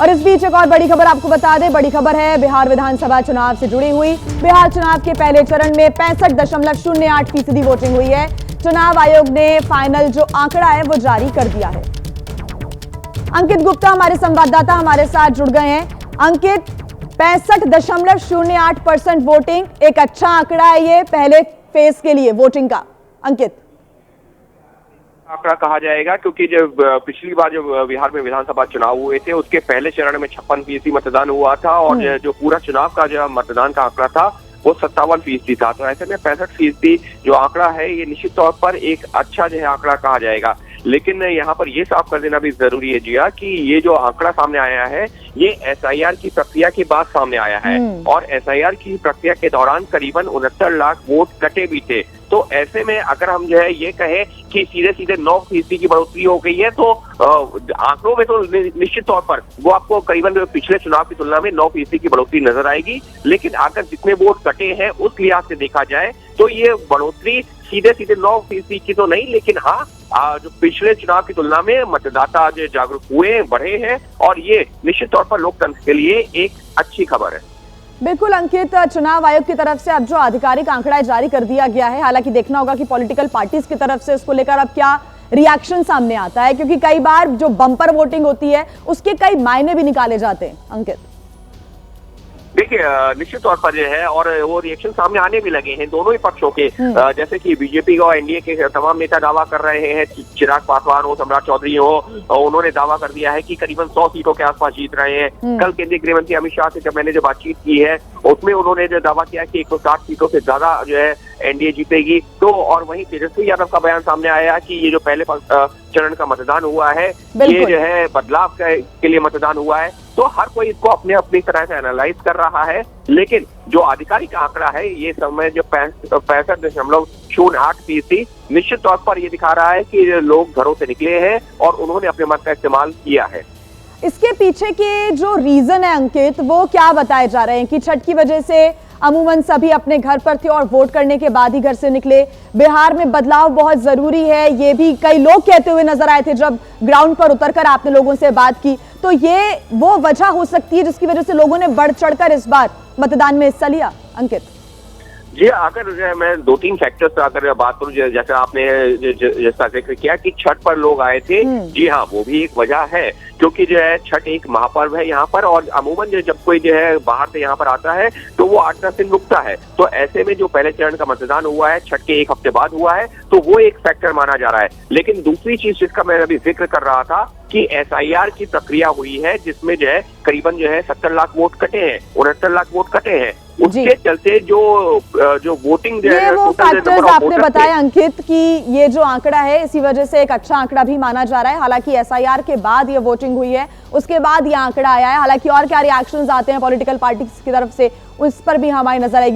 और इस बीच एक और बड़ी खबर आपको बता दें। बड़ी खबर है बिहार विधानसभा चुनाव से जुड़ी हुई। बिहार चुनाव के पहले चरण में 65.08% वोटिंग हुई है। चुनाव आयोग ने फाइनल जो आंकड़ा है वो जारी कर दिया है। अंकित गुप्ता हमारे संवाददाता हमारे साथ जुड़ गए हैं। अंकित, 65.08% वोटिंग एक अच्छा आंकड़ा है ये पहले फेज के लिए वोटिंग का। अंकित, आंकड़ा कहा जाएगा क्योंकि जब पिछली बार जब बिहार में विधानसभा चुनाव हुए थे उसके पहले चरण में 56% मतदान हुआ था और जो पूरा चुनाव का जो मतदान का आंकड़ा था वो 57% था। तो ऐसे में 65% जो आंकड़ा है ये निश्चित तौर पर एक अच्छा जो है आंकड़ा कहा जाएगा। लेकिन यहाँ पर ये साफ कर देना भी जरूरी है जिया कि ये जो आंकड़ा सामने आया है ये एसआईआर की प्रक्रिया के बाद सामने आया है और एसआईआर की प्रक्रिया के दौरान करीबन 69 लाख वोट कटे भी थे। तो ऐसे में अगर हम जो है ये कहें कि सीधे सीधे 9% की बढ़ोतरी हो गई है तो आंकड़ों में तो निश्चित तौर पर वो आपको करीबन पिछले चुनाव की तुलना में 9% की बढ़ोतरी नजर आएगी। लेकिन अगर जितने वोट कटे हैं उस लिहाज से देखा जाए तो ये बढ़ोतरी सीधे सीधे 9% की तो नहीं, लेकिन हाँ जो पिछले चुनाव की तुलना में मतदाता जो जागरूक हुए बढ़े हैं और ये निश्चित तौर पर लोकतंत्र के लिए एक अच्छी खबर है। बिल्कुल अंकित, चुनाव आयोग की तरफ से अब जो आधिकारिक आंकड़ा जारी कर दिया गया है, हालांकि देखना होगा कि पॉलिटिकल पार्टीज की तरफ से उसको लेकर अब क्या रिएक्शन सामने आता है, क्योंकि कई बार जो बम्पर वोटिंग होती है उसके कई मायने भी निकाले जाते हैं। अंकित, देखिए निश्चित तौर पर जो है और वो रिएक्शन सामने आने भी लगे हैं दोनों ही पक्षों के। जैसे कि बीजेपी और एनडीए के तमाम नेता दावा कर रहे हैं, चिराग पासवान हो, सम्राट चौधरी हो, उन्होंने दावा कर दिया है कि करीबन 100 सीटों के आसपास जीत रहे हैं। कल केंद्रीय गृह मंत्री अमित शाह से जब मैंने जो बातचीत की है उसमें उन्होंने जो दावा किया कि 160 सीटों से ज्यादा जो है एनडीए जीतेगी। तो और वहीं तेजस्वी यादव का बयान सामने आया कि ये जो पहले चरण का मतदान हुआ है ये जो है बदलाव के लिए मतदान हुआ है। तो हर कोई इसको अपने अपनी तरह से एनालाइज कर रहा है, लेकिन जो आधिकारिक आंकड़ा है ये समय जो 65.08% निश्चित तौर पर ये दिखा रहा है कि लोग घरों से निकले हैं और उन्होंने अपने मत का इस्तेमाल किया है। इसके पीछे के जो रीजन है अंकित वो क्या बताए जा रहे हैं कि छठ की वजह से अमूमन सभी अपने घर पर थे और वोट करने के बाद ही घर से निकले। बिहार में बदलाव बहुत जरूरी है, ये भी कई लोग कहते हुए नजर आए थे जब ग्राउंड पर उतरकर आपने लोगों से बात की। तो ये वो वजह हो सकती है जिसकी वजह से लोगों ने बढ़ चढ़कर इस बार मतदान में हिस्सा लिया। अंकित जी, अगर जो है मैं 2-3 फैक्टर्स अगर बात करूं, जैसे आपने जैसा जिक्र किया कि छठ पर लोग आए थे, जी हाँ वो भी एक वजह है क्योंकि जो है छठ एक महापर्व है यहाँ पर और अमूमन जब कोई जो है बाहर से यहाँ पर आता है तो वो 8-10 दिन रुकता है। तो ऐसे में जो पहले चरण का मतदान हुआ है छठ के एक हफ्ते बाद हुआ है तो वो एक फैक्टर माना जा रहा है। लेकिन दूसरी चीज जिसका मैं अभी जिक्र कर रहा था कि एसआईआर की प्रक्रिया हुई है जिसमें जो है करीबन जो है 70 लाख वोट कटे हैं, 69 लाख वोट कटे हैं। उसके चलते जो वोटिंग जो है वो फैक्टर्स आपने बताया अंकित कि ये जो आंकड़ा है इसी वजह से एक अच्छा आंकड़ा भी माना जा रहा है। हालांकि एसआईआर के बाद ये वोटिंग हुई है उसके बाद ये आंकड़ा आया है। हालांकि और क्या रिएक्शंस आते हैं पॉलिटिकल पार्टीज की तरफ से उस पर भी हमारी नजर आएगी।